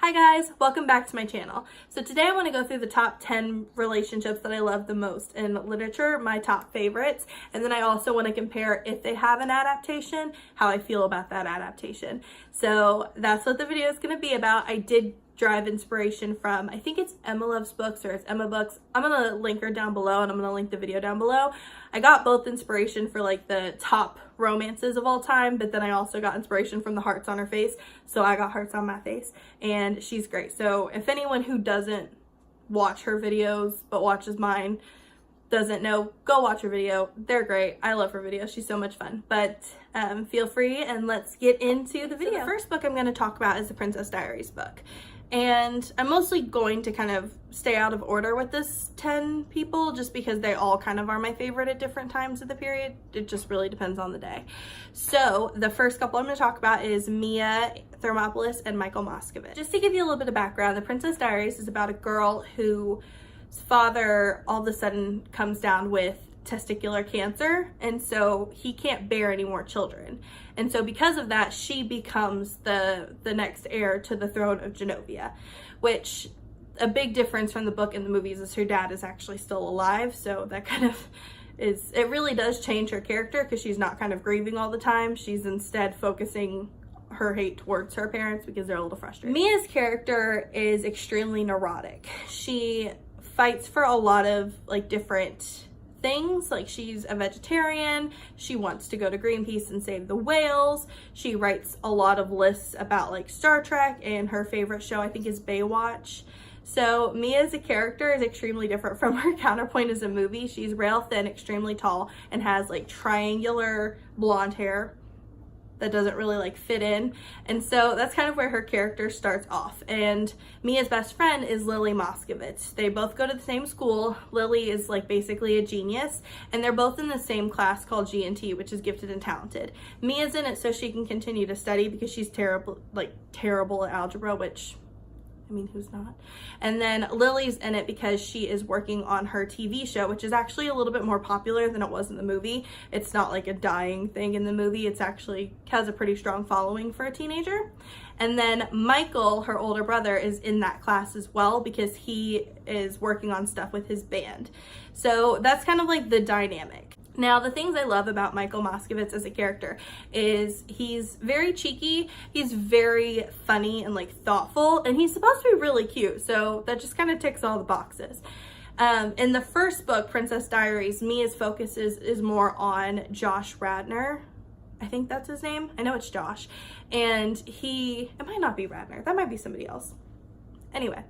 Hi guys, welcome back to my channel. So today I want to go through the top 10 relationships that I love the most in literature, my top favorites, and then I also want to compare, if they have an adaptation, how I feel about that adaptation. So that's what the video is going to be about. I did derive inspiration from, I think it's Emma Loves Books or it's Emma Books. I'm going to link her down below and I'm going to link the video down below. I got both inspiration for like the top romances of all time, but then I also got inspiration from the hearts on her face. So I got hearts on my face and she's great. So if anyone who doesn't watch her videos but watches mine doesn't know, go watch her video. They're great. I love her videos. She's so much fun. But feel free and let's get into the video. So the first book I'm going to talk about is the Princess Diaries book. And I'm mostly going to kind of stay out of order with this 10 people just because they all kind of are my favorite at different times of the period. It just really depends on the day. So the first couple I'm going to talk about is Mia Thermopolis and Michael Moscovitz. Just to give you a little bit of background, the Princess Diaries is about a girl whose father all of a sudden comes down with testicular cancer, and so he can't bear any more children, and so because of that she becomes the next heir to the throne of Genovia, which a big difference from the book and the movies is her dad is actually still alive, so that kind of is, it really does change her character because she's not kind of grieving all the time. She's instead focusing her hate towards her parents because they're a little frustrated. Mia's character is extremely neurotic. She fights for a lot of like different things, like she's a vegetarian, she wants to go to Greenpeace and save the whales, she writes a lot of lists about like Star Trek, and her favorite show I think is Baywatch. So Mia as a character is extremely different from her counterpoint as a movie. She's rail thin, extremely tall, and has like triangular blonde hair that doesn't really like fit in, and so that's kind of where her character starts off. And Mia's best friend is Lily Moscovitz. They both go to the same school. Lily is like basically a genius, and they're both in the same class called G&T, which is gifted and talented. Mia's in it so she can continue to study because she's terrible at algebra, which I mean, who's not? And then Lily's in it because she is working on her TV show, which is actually a little bit more popular than it was in the movie. It's not like a dying thing in the movie. It's actually has a pretty strong following for a teenager. And then Michael, her older brother, is in that class as well because he is working on stuff with his band. So that's kind of like the dynamic. Now, the things I love about Michael Moscovitz as a character is he's very cheeky, he's very funny and like thoughtful, and he's supposed to be really cute, so that just kind of ticks all the boxes. In the first book, Princess Diaries, Mia's focus is more on Josh Radnor. I think that's his name. I know it's Josh. And it might not be Radnor. That might be somebody else. Anyway,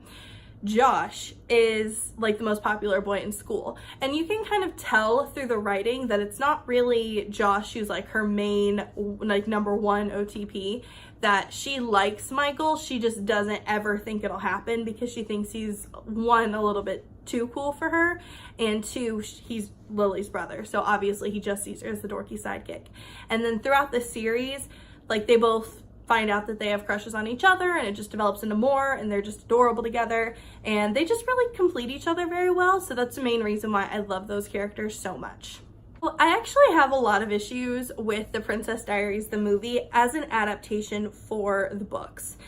Josh is like the most popular boy in school, and you can kind of tell through the writing that it's not really Josh who's like her main like number one OTP, that she likes Michael, she just doesn't ever think it'll happen because she thinks he's one, a little bit too cool for her, and two, he's Lily's brother, so obviously he just sees her as the dorky sidekick. And then throughout the series, like they both find out that they have crushes on each other, and it just develops into more, and they're just adorable together, and they just really complete each other very well. So that's the main reason why I love those characters so much. Well, I actually have a lot of issues with the Princess Diaries, the movie, as an adaptation for the books.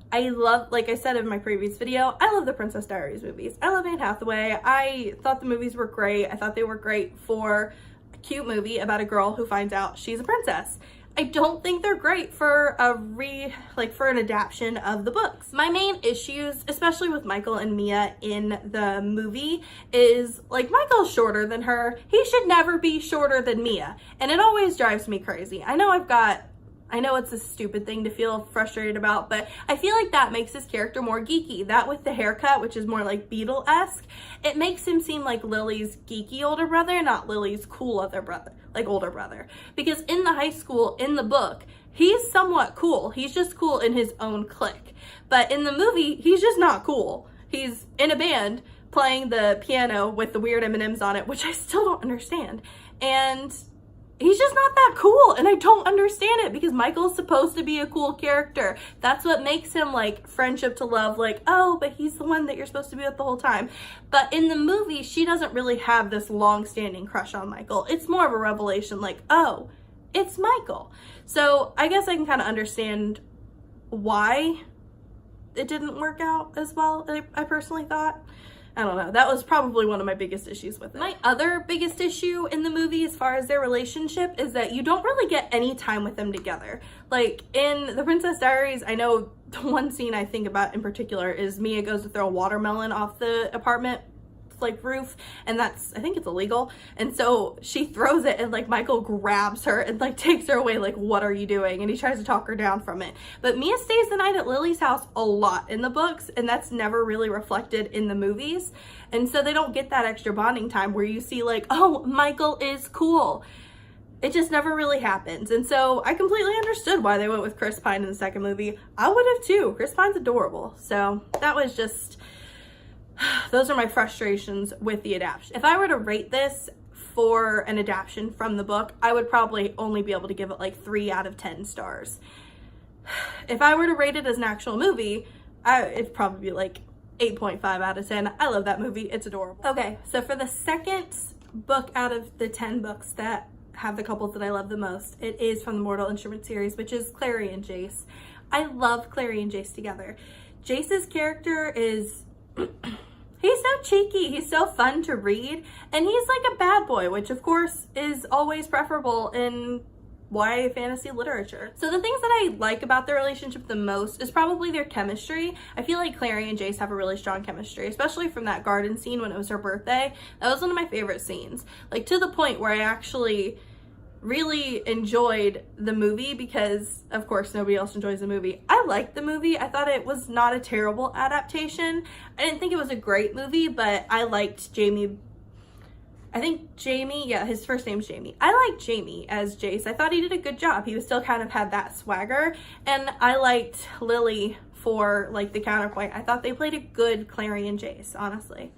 I love, like I said in my previous video, I love the Princess Diaries movies. I love Anne Hathaway. I thought the movies were great. I thought they were great for a cute movie about a girl who finds out she's a princess. I don't think they're great for for an adaptation of the books. My main issues, especially with Michael and Mia in the movie, is like Michael's shorter than her. He should never be shorter than Mia, and it always drives me crazy. I know it's a stupid thing to feel frustrated about, but I feel like that makes his character more geeky. That with the haircut, which is more like Beatle-esque, it makes him seem like Lily's geeky older brother, not Lily's cool older brother. Because in the high school, in the book, he's somewhat cool. He's just cool in his own clique. But in the movie, he's just not cool. He's in a band playing the piano with the weird M&Ms on it, which I still don't understand. And he's just not that cool, and I don't understand it because Michael's supposed to be a cool character. That's what makes him like friendship to love, like, oh, but he's the one that you're supposed to be with the whole time. But in the movie, she doesn't really have this long-standing crush on Michael. It's more of a revelation, like, oh, it's Michael. So I guess I can kind of understand why it didn't work out as well, I personally thought. I don't know. That was probably one of my biggest issues with it. My other biggest issue in the movie as far as their relationship is that you don't really get any time with them together. Like in The Princess Diaries, I know the one scene I think about in particular is Mia goes to throw a watermelon off the apartment like roof, and that's, I think it's illegal, and so she throws it and like Michael grabs her and like takes her away, like, what are you doing? And he tries to talk her down from it. But Mia stays the night at Lily's house a lot in the books, and that's never really reflected in the movies, and so they don't get that extra bonding time where you see like, oh, Michael is cool. It just never really happens. And so I completely understood why they went with Chris Pine in the second movie. I would have too. Chris Pine's adorable. So that was just, those are my frustrations with the adaptation. If I were to rate this for an adaptation from the book, I would probably only be able to give it like 3 out of 10 stars. If I were to rate it as an actual movie, it'd probably be like 8.5 out of 10. I love that movie. It's adorable. Okay, so for the second book out of the 10 books that have the couples that I love the most, it is from the Mortal Instruments series, which is Clary and Jace. I love Clary and Jace together. Jace's character is he's so cheeky, he's so fun to read, and he's like a bad boy, which of course is always preferable in YA fantasy literature. So the things that I like about their relationship the most is probably their chemistry. I feel like Clary and Jace have a really strong chemistry, especially from that garden scene when it was her birthday. That was one of my favorite scenes, like to the point where I actually really enjoyed the movie because of course nobody else enjoys the movie. I liked the movie. I thought it was not a terrible adaptation. I didn't think it was a great movie, but I liked Jamie. I think Jamie, yeah, his first name's Jamie. I liked Jamie as Jace. I thought he did a good job. He was still kind of had that swagger, and I liked Lily for like the counterpoint. I thought they played a good Clary and Jace, honestly.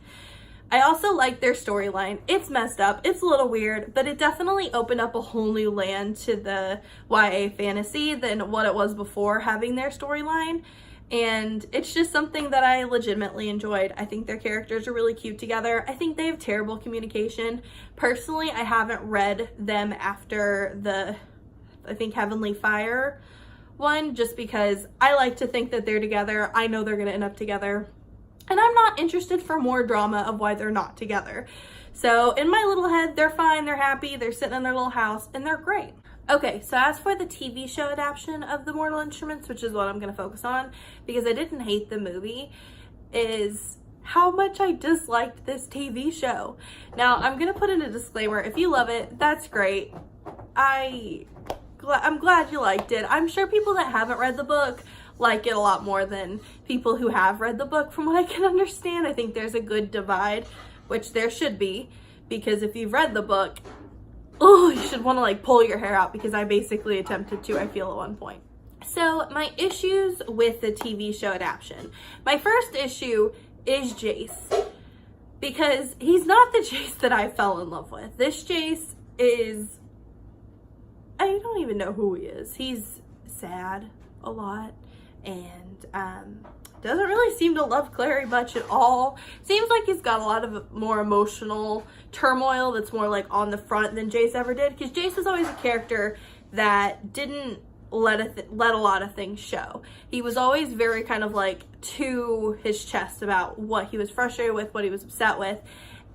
I also like their storyline. It's messed up, it's a little weird, but it definitely opened up a whole new land to the YA fantasy than what it was before having their storyline. And it's just something that I legitimately enjoyed. I think their characters are really cute together. I think they have terrible communication. Personally, I haven't read them after the, I think, Heavenly Fire one, just because I like to think that they're together. I know they're gonna end up together. And I'm not interested for more drama of why they're not together. So in my little head, they're fine, they're happy, they're sitting in their little house, and they're great. Okay, so as for the TV show adaptation of The Mortal Instruments, which is what I'm gonna focus on, because I didn't hate the movie, is how much I disliked this TV show. Now, I'm gonna put in a disclaimer. If you love it, that's great. I'm glad you liked it. I'm sure people that haven't read the book like it a lot more than people who have read the book, from what I can understand. I think there's a good divide, which there should be, because if you've read the book, oh, you should want to like pull your hair out, because I basically attempted to, I feel, at one point. So my issues with the TV show adaptation. My first issue is Jace, because he's not the Jace that I fell in love with. This Jace is, I don't even know who he is. He's sad a lot, and doesn't really seem to love Clary much at all. Seems like he's got a lot of more emotional turmoil that's more like on the front than Jace ever did, because Jace was always a character that didn't let a lot of things show. He was always very kind of like to his chest about what he was frustrated with, what he was upset with,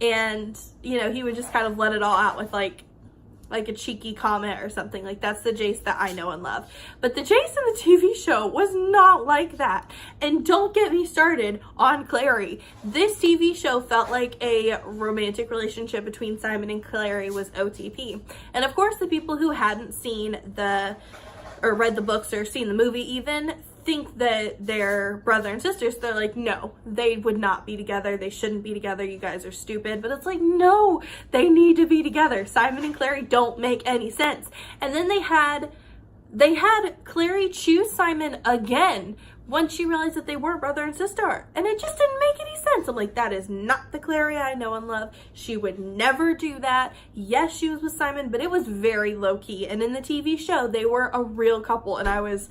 and you know, he would just kind of let it all out with like a cheeky comment or something. Like, that's the Jace that I know and love. But the Jace in the TV show was not like that. And don't get me started on Clary. This TV show felt like a romantic relationship between Simon and Clary was OTP. And of course, the people who hadn't seen or read the books or seen the movie even think that they're brother and sisters. They're like, no, they would not be together. They shouldn't be together. You guys are stupid. But it's like, no, they need to be together. Simon and Clary don't make any sense. And then they had Clary choose Simon again once she realized that they were brother and sister. And it just didn't make any sense. I'm like, that is not the Clary I know and love. She would never do that. Yes, she was with Simon, but it was very low key. And in the TV show, they were a real couple. And I was,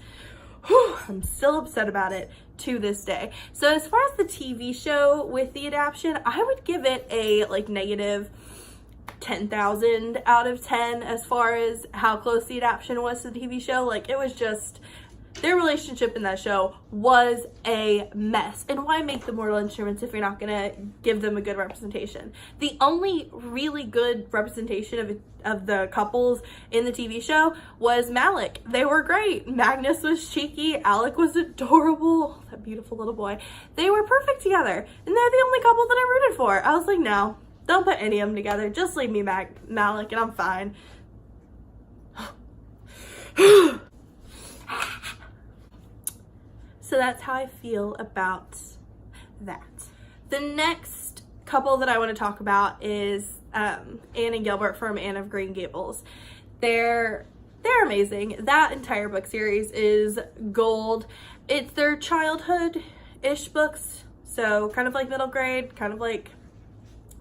I'm still upset about it to this day. So as far as the TV show with the adaptation, I would give it a like negative 10,000 out of 10 as far as how close the adaptation was to the TV show. Like, it was just Their relationship in that show was a mess. And why make the Mortal Instruments if you're not gonna give them a good representation? The only really good representation of the couples in the TV show was Malik. They were great. Magnus was cheeky. Alec was adorable. That beautiful little boy. They were perfect together. And they're the only couple that I rooted for. I was like, no, don't put any of them together. Just leave me Malik and I'm fine. So that's how I feel about that. The next couple that I want to talk about is Anne and Gilbert from Anne of Green Gables. They're amazing. That entire book series is gold. It's their childhood-ish books, so kind of like middle grade, kind of like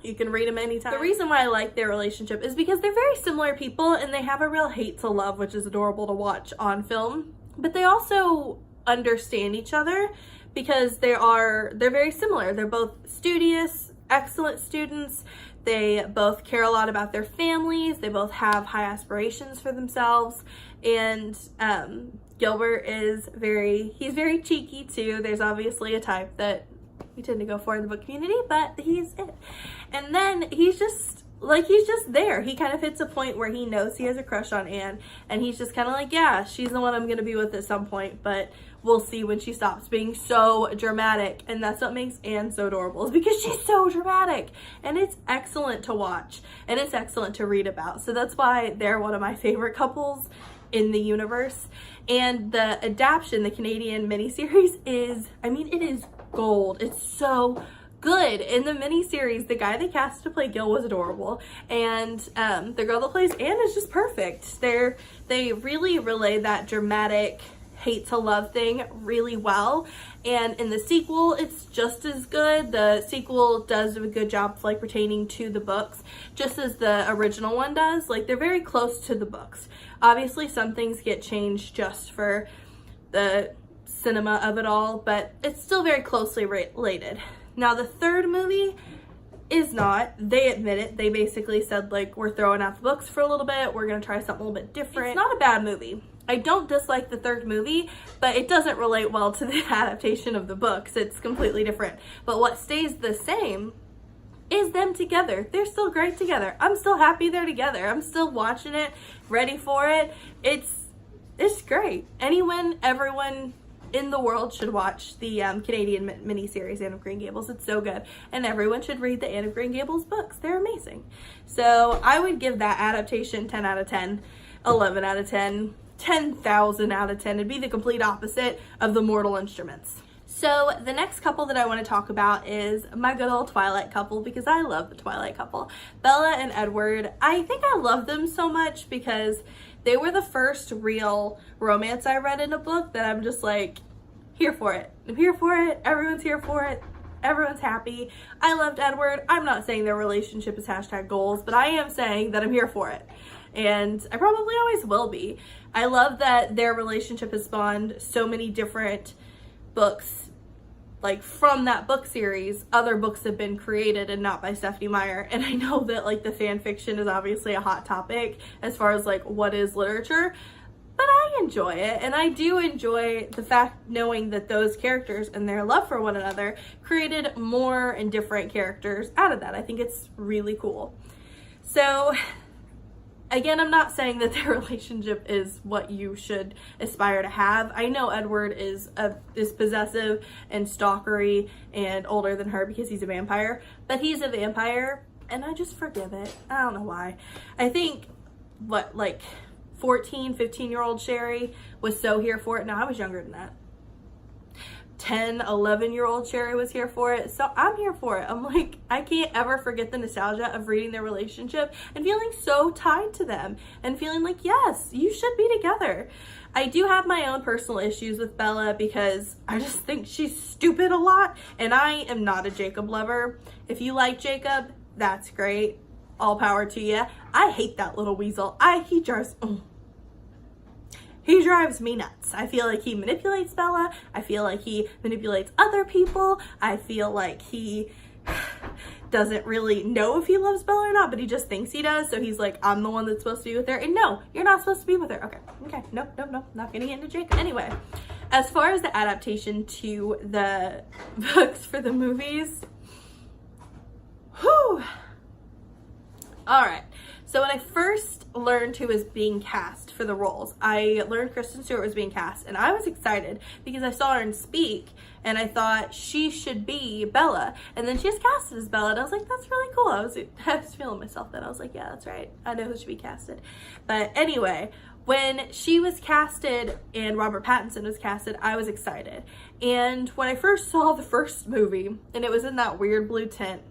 you can read them anytime. The reason why I like their relationship is because they're very similar people and they have a real hate to love, which is adorable to watch on film. But they also understand each other because they're very similar. They're both studious, excellent students. They both care a lot about their families. They both have high aspirations for themselves. And Gilbert is he's very cheeky too. There's obviously a type that we tend to go for in the book community, but he's it. And then he's just there. He kind of hits a point where he knows he has a crush on Anne, and he's just kind of like, yeah, she's the one I'm gonna be with at some point, but we'll see when she stops being so dramatic. And that's what makes Anne so adorable, is because she's so dramatic, and it's excellent to watch and it's excellent to read about. So that's why they're one of my favorite couples in the universe. And the adaptation, the Canadian miniseries, it is gold. It's so good. In the miniseries, the guy they cast to play Gil was adorable, and the girl that plays Anne is just perfect. They really relay that dramatic hate to love thing really well, and in the sequel it's just as good. The sequel does a good job of pertaining to the books, just as the original one does. They're very close to the books. Obviously some things get changed just for the cinema of it all, but it's still very closely related. Now the third movie is not. They admit it. They basically said, we're throwing out the books for a little bit. We're going to try something a little bit different. It's not a bad movie. I don't dislike the third movie, but it doesn't relate well to the adaptation of the books. It's completely different. But what stays the same is them together. They're still great together. I'm still happy they're together. I'm still watching it, ready for it. It's great. Everyone in the world should watch the Canadian miniseries Anne of Green Gables. It's so good. And everyone should read the Anne of Green Gables books. They're amazing. So I would give that adaptation 10 out of 10, 11 out of 10, 10,000 out of 10. It'd be the complete opposite of the Mortal Instruments. So the next couple that I want to talk about is my good old Twilight couple, because I love the Twilight couple. Bella and Edward. I think I love them so much because they were the first real romance I read in a book that I'm just here for it. I'm here for it. Everyone's here for it. Everyone's happy. I loved Edward. I'm not saying their relationship is #goals, but I am saying that I'm here for it. And I probably always will be. I love that their relationship has spawned so many different books. From that book series, other books have been created and not by Stephanie Meyer. And I know that the fan fiction is obviously a hot topic as far as what is literature, but I enjoy it. And I do enjoy the fact knowing that those characters and their love for one another created more and different characters out of that. I think it's really cool. So again, I'm not saying that their relationship is what you should aspire to have. I know Edward is possessive and stalkery and older than her because he's a vampire, but he's a vampire and I just forgive it. I don't know why. I think 14, 15-year-old Sherry was so here for it. No, I was younger than that. 10, 11-year-old Sherry was here for it. So I'm here for it. I'm I can't ever forget the nostalgia of reading their relationship and feeling so tied to them and feeling yes, you should be together. I do have my own personal issues with Bella because I just think she's stupid a lot, and I am not a Jacob lover. If you like Jacob, that's great. All power to you. I hate that little weasel. He drives me nuts. I feel like he manipulates Bella. I feel like he manipulates other people. I feel like he doesn't really know if he loves Bella or not, but he just thinks he does. So he's like, I'm the one that's supposed to be with her. And no, you're not supposed to be with her. Okay, nope, not gonna get into Jacob. Anyway, as far as the adaptation to the books for the movies, whew. All right, so when I first learned who was being cast for the roles, I learned Kristen Stewart was being cast, and I was excited because I saw her in Speak, and I thought she should be Bella, and then she was casted as Bella, and I was like, that's really cool. I was feeling myself then. I was like, yeah, that's right. I know who should be casted. But anyway, when she was casted and Robert Pattinson was casted, I was excited. And when I first saw the first movie, and it was in that weird blue tint,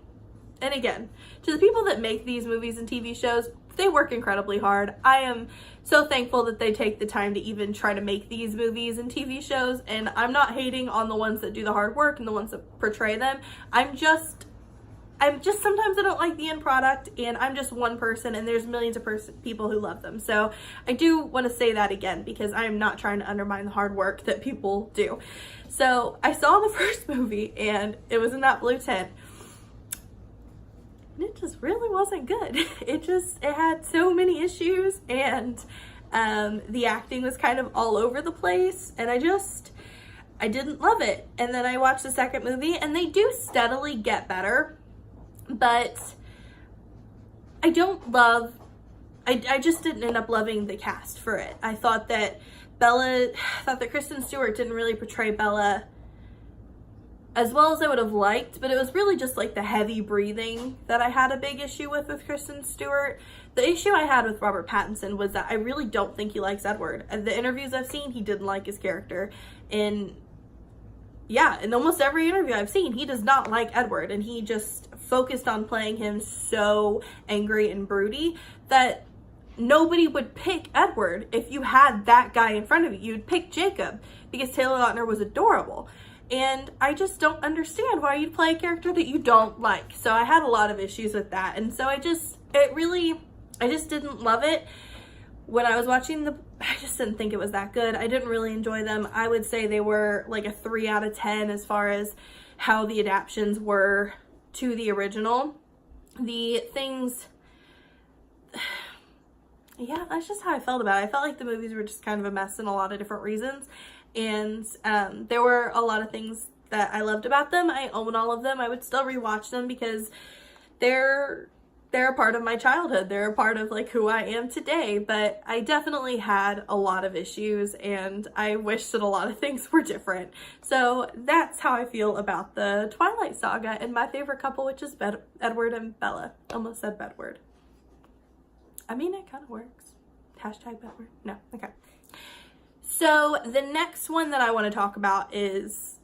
and again, to the people that make these movies and TV shows, they work incredibly hard. I am so thankful that they take the time to even try to make these movies and TV shows, and I'm not hating on the ones that do the hard work and the ones that portray them. I'm just sometimes I don't like the end product, and I'm just one person, and there's millions of people who love them. So I do want to say that again, because I'm not trying to undermine the hard work that people do. So I saw the first movie, and it was in that blue tint. It just really wasn't good. It had so many issues, and the acting was kind of all over the place, and I didn't love it. And then I watched the second movie, and they do steadily get better, but I just didn't end up loving the cast for it. I thought that Kristen Stewart didn't really portray Bella as well as I would have liked, but it was really just like the heavy breathing that I had a big issue with Kristen Stewart. The issue I had with Robert Pattinson was that I really don't think he likes Edward. The interviews I've seen, he didn't like his character. In almost every interview I've seen, he does not like Edward, and he just focused on playing him so angry and broody that nobody would pick Edward if you had that guy in front of you. You'd pick Jacob because Taylor Lautner was adorable. And I just don't understand why you'd play a character that you don't like. So I had a lot of issues with that. And so I just didn't love it. When I was watching I just didn't think it was that good. I didn't really enjoy them. I would say they were like a 3 out of 10 as far as how the adaptations were to the original. The things, yeah, that's just how I felt about it. I felt like the movies were just kind of a mess in a lot of different reasons. And there were a lot of things that I loved about them. I own all of them. I would still rewatch them because they're a part of my childhood. They're a part of like who I am today. But I definitely had a lot of issues, and I wish that a lot of things were different. So that's how I feel about the Twilight saga and my favorite couple, which is Edward and Bella. Almost said Bedward. I mean, it kind of works. Hashtag Bedward. No, okay. So the next one that I want to talk about is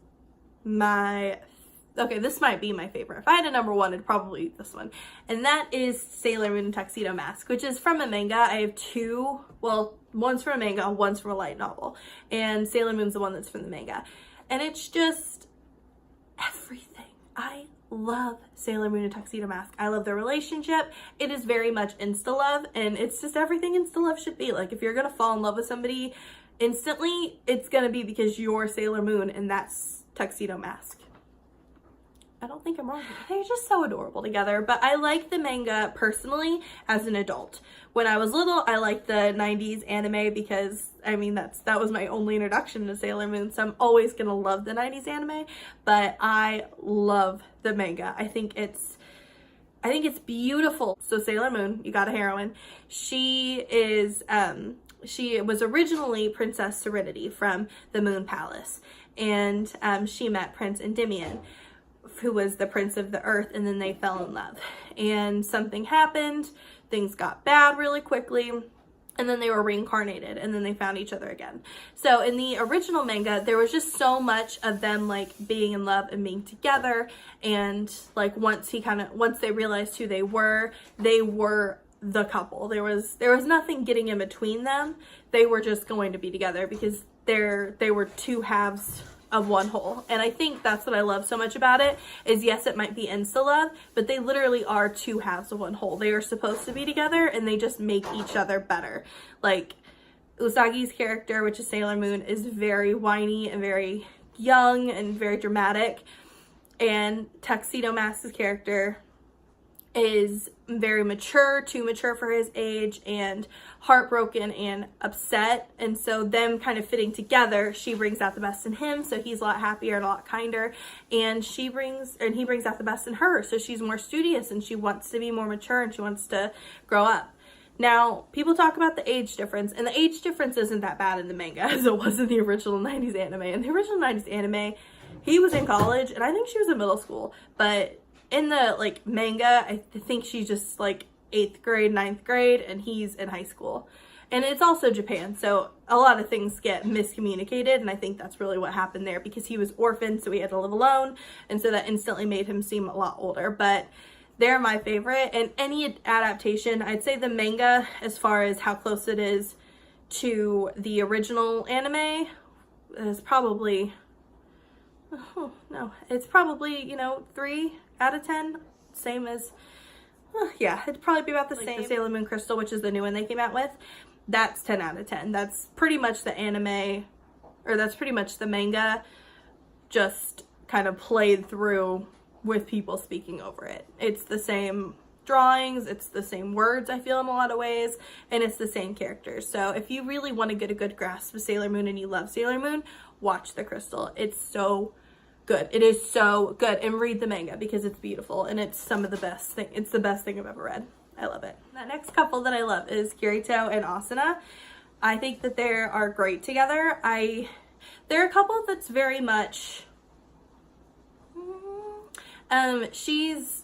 this might be my favorite. If I had a number one, it'd probably be this one. And that is Sailor Moon and Tuxedo Mask, which is from a manga. I have two, well, one's from a manga, one's from a light novel. And Sailor Moon's the one that's from the manga. And it's just everything. I love Sailor Moon and Tuxedo Mask. I love their relationship. It is very much insta-love, and it's just everything insta-love should be. Like, if you're gonna fall in love with somebody instantly, it's gonna be because you're Sailor Moon and that's Tuxedo Mask. I don't think I'm wrong. They're just so adorable together. But I like the manga personally as an adult. When I was little, I liked the 90s anime because, I mean, that was my only introduction to Sailor Moon, so I'm always gonna love the 90s anime. But I love the manga. I think it's beautiful. So Sailor Moon, you got a heroine. She was originally Princess Serenity from the Moon Palace, and she met Prince Endymion, who was the Prince of the Earth, and then they fell in love. And something happened, things got bad really quickly, and then they were reincarnated, and then they found each other again. So in the original manga, there was just so much of them like being in love and being together, and like once they realized who they were the couple. There was nothing getting in between them. They were just going to be together because they were two halves of one whole. And I think that's what I love so much about it, is yes, it might be insta-love, but they literally are two halves of one whole. They are supposed to be together, and they just make each other better. Like, Usagi's character, which is Sailor Moon, is very whiny and very young and very dramatic. And Tuxedo Mask's character, is very mature, too mature for his age, and heartbroken and upset. And so them kind of fitting together, she brings out the best in him, so he's a lot happier and a lot kinder, and he brings out the best in her, so she's more studious and she wants to be more mature and she wants to grow up. Now, people talk about the age difference, and the age difference isn't that bad in the manga as it was in the original 90s anime. In the original 90s anime, he was in college and I think she was in middle school, but in the like manga, I think she's just like 8th grade, 9th grade, and he's in high school. And it's also Japan, so a lot of things get miscommunicated, and I think that's really what happened there, because he was orphaned, so he had to live alone, and so that instantly made him seem a lot older. But they're my favorite, and any adaptation, I'd say the manga, as far as how close it is to the original anime, is probably, oh no, it's probably, you know, 3 out of 10, same as, yeah, it'd probably be about the same. The Sailor Moon Crystal, which is the new one they came out with, that's 10 out of 10. That's pretty much the anime, or that's pretty much the manga, just kind of played through with people speaking over it. It's the same drawings, it's the same words, I feel, in a lot of ways, and it's the same characters. So if you really want to get a good grasp of Sailor Moon and you love Sailor Moon, watch The Crystal. It's so good. It is so good. And read the manga because it's beautiful and it's some of the best thing. It's the best thing I've ever read. I love it. That next couple that I love is Kirito and Asuna. I think that they are great together. They're a couple that's very much, she's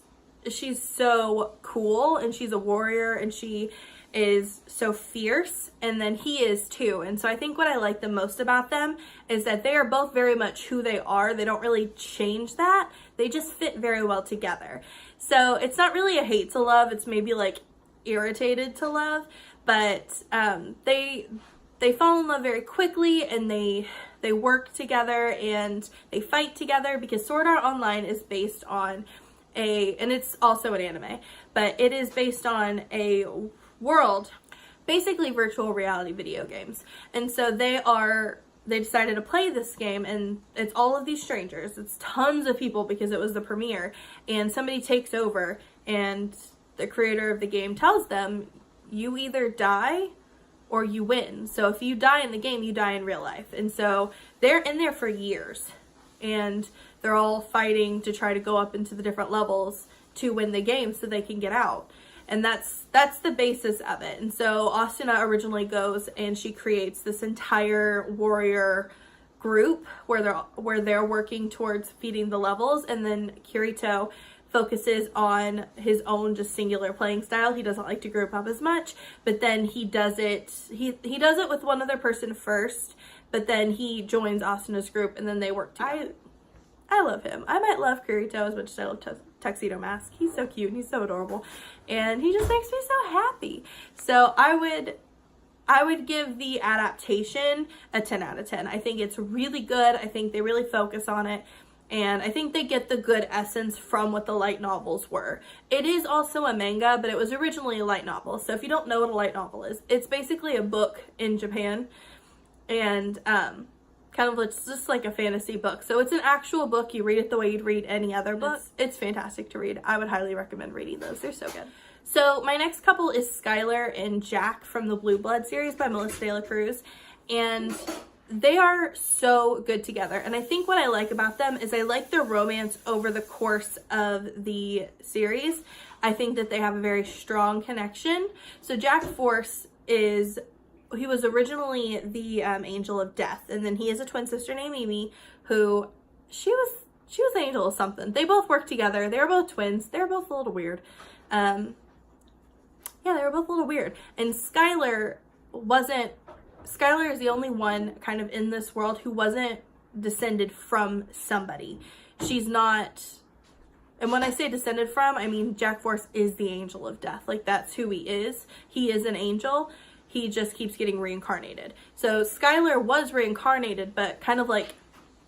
so cool and she's a warrior and she is so fierce, and then he is too. And so I think what I like the most about them is that they are both very much who they are. They don't really change that. They just fit very well together. So it's not really a hate to love. It's maybe like irritated to love, but they fall in love very quickly, and they work together and they fight together, because Sword Art Online is based on and it's also an anime, but it is based on a world, basically virtual reality video games. And so they decided to play this game, and it's all of these strangers. It's tons of people because it was the premiere, and somebody takes over, and the creator of the game tells them, you either die or you win. So if you die in the game, you die in real life. And so they're in there for years, and they're all fighting to try to go up into the different levels to win the game so they can get out. And that's the basis of it. And so Asuna originally goes and she creates this entire warrior group where they're working towards feeding the levels, and then Kirito focuses on his own just singular playing style. He doesn't like to group up as much, but then he does it with one other person first, but then he joins Asuna's group and then they work together. I love him. I might love Kirito as much as I love Tuxedo Mask. He's so cute and he's so adorable, and he just makes me so happy. So I would give the adaptation a 10 out of 10. I think it's really good. I think they really focus on it, and I think they get the good essence from what the light novels were. It is also a manga, but it was originally a light novel. So if you don't know what a light novel is, it's basically a book in Japan, and kind of it's just like a fantasy book. So it's an actual book. You read it the way you'd read any other book. It's fantastic to read. I would highly recommend reading those. They're so good. So my next couple is Skylar and Jack from the Blue Blood series by Melissa De La Cruz, and they are so good together. And I think what I like about them is I like their romance over the course of the series. I think that they have a very strong connection. So Jack Force he was originally the angel of death, and then he has a twin sister named Mimi, who she was the angel of something. They both work together. They were both twins. They were both a little weird. Yeah, they were both a little weird. And Skylar is the only one kind of in this world who wasn't descended from somebody. She's not, and when I say descended from, I mean Jack Force is the angel of death. Like, that's who he is. He is an angel. He just keeps getting reincarnated. So Skylar was reincarnated, but kind of like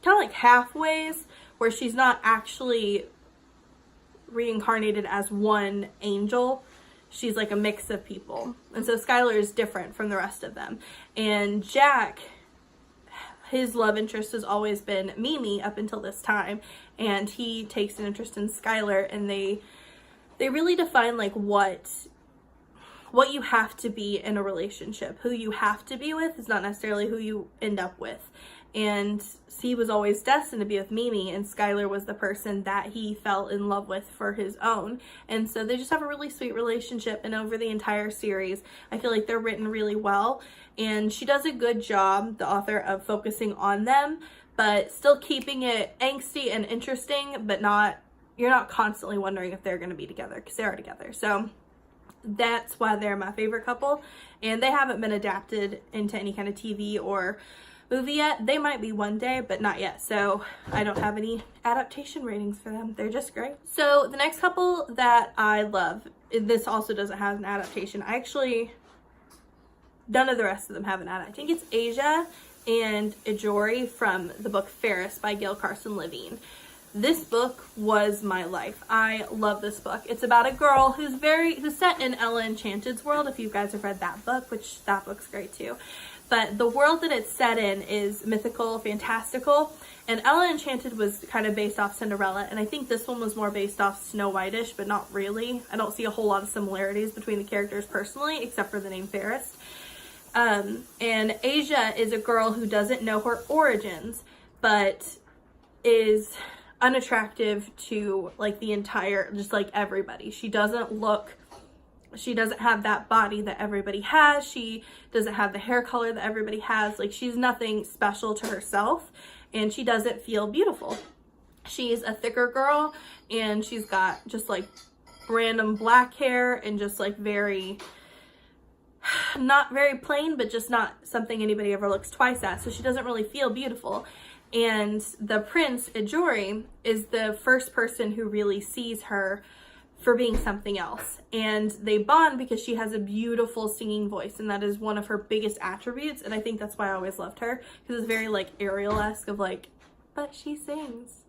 halfways, where she's not actually reincarnated as one angel. She's like a mix of people. And so Skylar is different from the rest of them. And Jack, his love interest has always been Mimi up until this time. And he takes an interest in Skylar, and they really define like what you have to be in a relationship. Who you have to be with is not necessarily who you end up with. And he was always destined to be with Mimi, and Skylar was the person that he fell in love with for his own. And so they just have a really sweet relationship, and over the entire series, I feel like they're written really well. And she does a good job, the author, of focusing on them, but still keeping it angsty and interesting, but you're not constantly wondering if they're going to be together, because they are together. So that's why they're my favorite couple, and they haven't been adapted into any kind of TV or movie yet. They might be one day, but not yet, so I don't have any adaptation ratings for them. They're just great. So the next couple that I love, this also doesn't have an adaptation. None of the rest of them have an adaptation. I think it's Asia and Ijori from the book Fairest by Gail Carson Levine. This book was my life. I love this book. It's about a girl who's set in Ella Enchanted's world, if you guys have read that book, which that book's great too. But the world that it's set in is mythical, fantastical, and Ella Enchanted was kind of based off Cinderella, and I think this one was more based off Snow White-ish, but not really. I don't see a whole lot of similarities between the characters personally, except for the name Fairest. And Asia is a girl who doesn't know her origins, but is unattractive to like just like everybody. She doesn't have that body that everybody has. She doesn't have the hair color that everybody has. Like, she's nothing special to herself, and she doesn't feel beautiful. She's a thicker girl, and she's got just like random black hair and just like not very plain, but just not something anybody ever looks twice at. So she doesn't really feel beautiful. And the prince, Ijori, is the first person who really sees her for being something else. And they bond because she has a beautiful singing voice, and that is one of her biggest attributes. And I think that's why I always loved her, because it's very like Ariel-esque of like, but she sings.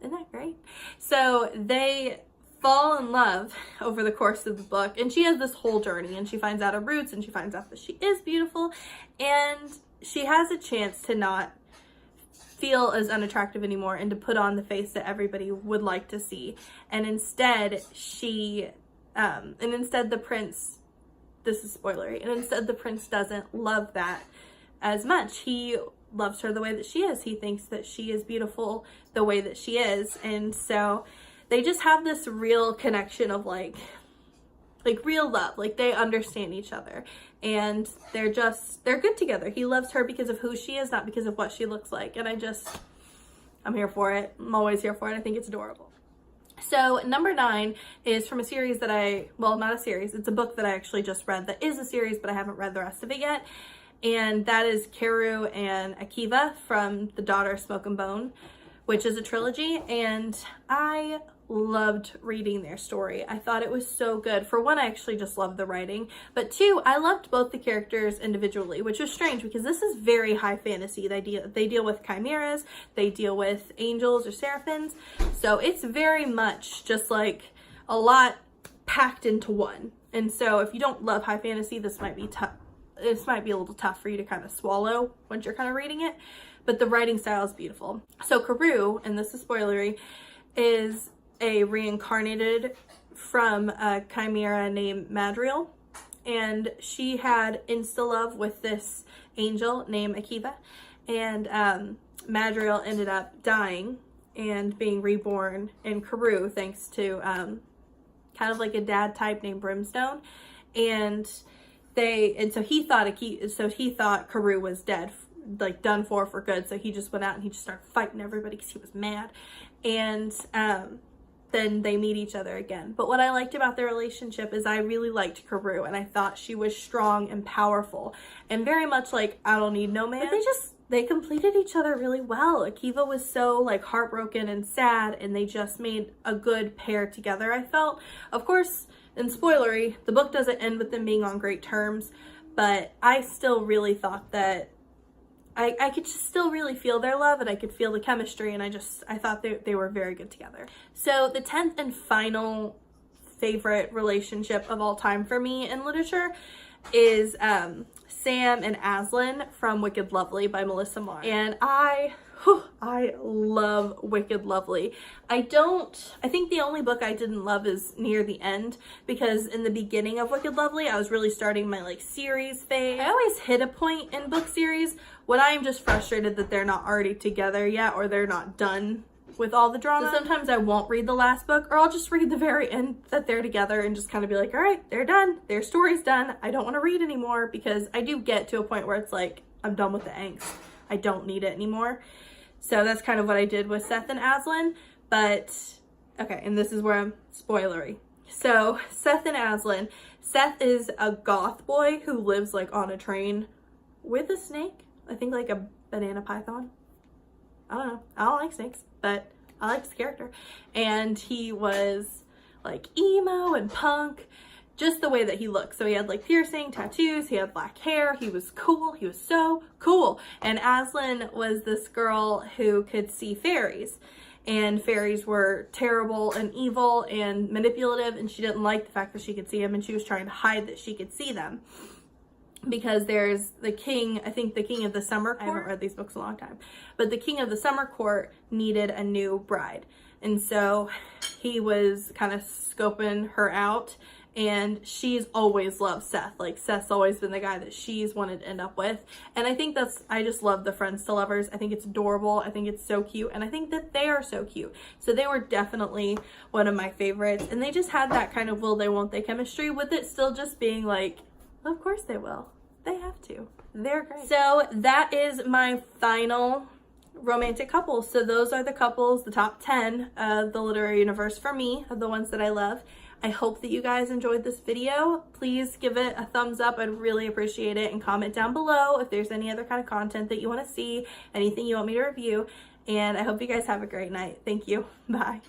Isn't that great? So they fall in love over the course of the book, and she has this whole journey, and she finds out her roots, and she finds out that she is beautiful, and she has a chance to not feel as unattractive anymore and to put on the face that everybody would like to see. And instead the prince, this is spoilery, and instead the prince doesn't love that as much. He loves her the way that she is. He thinks that she is beautiful the way that she is. And so they just have this real connection of like real love. Like, they understand each other, and they're good together. He loves her because of who she is, not because of what she looks like. And I'm here for it. I'm always here for it. I think it's adorable. So number 9 is from a series that not a series, it's a book that I actually just read that is a series, but I haven't read the rest of it yet. And that is Karu and Akiva from The Daughter of Smoke and Bone, which is a trilogy. And I loved reading their story. I thought it was so good. For one, I actually just loved the writing, but 2, I loved both the characters individually, which was strange because this is very high fantasy. They deal with chimeras, they deal with angels or seraphims, so it's very much just like a lot packed into one. And so if you don't love high fantasy, this might be tough. This might be a little tough for you to kind of swallow once you're kind of reading it, but the writing style is beautiful. So Karu, and this is spoilery, is a reincarnated from a chimera named Madriel, and she had insta-love with this angel named Akiva, and Madriel ended up dying and being reborn in Karu thanks to kind of like a dad type named Brimstone, and so he thought Karu was dead, like done for good, so he just went out and he just started fighting everybody because he was mad. And then they meet each other again. But what I liked about their relationship is I really liked Karu, and I thought she was strong and powerful and very much like, I don't need no man. But they completed each other really well. Akiva was so like heartbroken and sad, and they just made a good pair together, I felt. Of course, and spoilery, the book doesn't end with them being on great terms, but I still really thought that I could just still really feel their love, and I could feel the chemistry, and I thought they were very good together. So the 10th and final favorite relationship of all time for me in literature is Sam and Aslan from Wicked Lovely by Melissa Marr. And I whew, I love Wicked Lovely. I think the only book I didn't love is near the end, because in the beginning of Wicked Lovely, I was really starting my like series phase. I always hit a point in book series when I am just frustrated that they're not already together yet, or they're not done with all the drama. So sometimes I won't read the last book, or I'll just read the very end that they're together and just kind of be like, all right, they're done. Their story's done. I don't want to read anymore, because I do get to a point where it's like, I'm done with the angst. I don't need it anymore. So that's kind of what I did with Seth and Aslan. But, okay, and this is where I'm spoilery. So Seth and Aslan. Seth is a goth boy who lives like on a train with a snake. I think like a banana python. I don't know. I don't like snakes, but I like his character. And he was like emo and punk, just the way that he looked. So he had like piercing, tattoos, he had black hair, he was cool, he was so cool. And Aslan was this girl who could see fairies. And fairies were terrible and evil and manipulative, and she didn't like the fact that she could see them, and she was trying to hide that she could see them. Because there's the king, I think the king of the summer court. I haven't read these books in a long time. But the king of the summer court needed a new bride. And so he was kind of scoping her out. And she's always loved Seth. Like, Seth's always been the guy that she's wanted to end up with. And I think I just love the friends to lovers. I think it's adorable. I think it's so cute. And I think that they are so cute. So they were definitely one of my favorites. And they just had that kind of will they, won't they chemistry, with it still just being like, of course they will. They have to. They're great. So that is my final romantic couples. So those are the couples, the top 10 of the literary universe for me, of the ones that I love. I hope that you guys enjoyed this video. Please give it a thumbs up. I'd really appreciate it. And comment down below if there's any other kind of content that you want to see, anything you want me to review. And I hope you guys have a great night. Thank you. Bye.